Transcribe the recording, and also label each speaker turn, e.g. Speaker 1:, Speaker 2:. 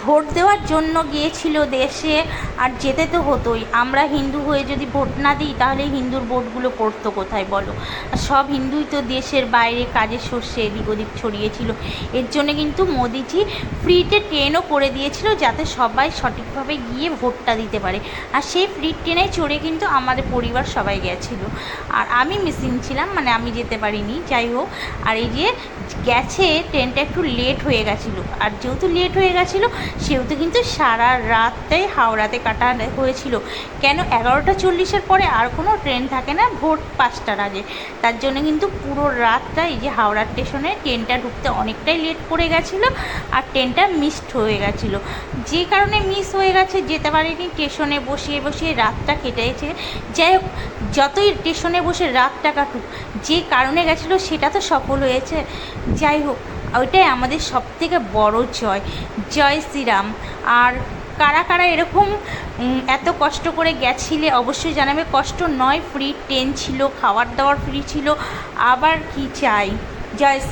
Speaker 1: Vote দেওয়ার জন্য গিয়েছিল দেশে, আর যেতে তো হতোই। আমরা হিন্দু হয়ে যদি ভোট না দিই তাহলে হিন্দুর ভোটগুলো পড়তো কোথায় বলো? আর সব হিন্দুই তো দেশের বাইরে কাজের শস্যে এদিক ওদিক ছড়িয়েছিল। এর জন্য কিন্তু মোদিজি ফ্রিতে ট্রেনও করে দিয়েছিল যাতে সবাই সঠিকভাবে গিয়ে ভোটটা দিতে পারে। আর সেই ফ্রি ট্রেনে চড়ে কিন্তু আমাদের পরিবার সবাই গেছিলো, আর আমি মিসিং ছিলাম, মানে আমি যেতে পারিনি। যাই হোক, আর এই যে গেছে ট্রেনটা একটু লেট হয়ে গেছিলো, আর যেহেতু লেট হয়ে গেছিলো সেহেতু কিন্তু সারা রাতটাই হাওড়াতে কাটা হয়েছিল। কেন, 11:40-এর পরে আর কোনো ট্রেন থাকে না ভোর 5টার আগে। তার জন্য কিন্তু পুরো রাতটা এই যে হাওড়া স্টেশনে ট্রেনটা ঢুকতে অনেকটাই লেট করে গেছিলো, আর ট্রেনটা মিসড হয়ে গেছিলো। যে কারণে মিস হয়ে গেছে, যেতে পারিনি, স্টেশনে বসে বসে রাতটা কেটেছে। যাই হোক, যতই স্টেশনে বসে রাতটা কাটুক, যে কারণে গেছিলো সেটা তো সফল হয়েছে। যাই হোক, ওইটাই আমাদের সবথেকে বড় জয়। জয় শ্রীরাম। আর কারা কারা এরকম এত কষ্ট করে গেছিলে অবশ্যই জানাবে। কষ্ট নয়, ফ্রি ট্রেন ছিল, খাবার দাবার ফ্রি ছিল, আবার কি চাই। জয় শ্রী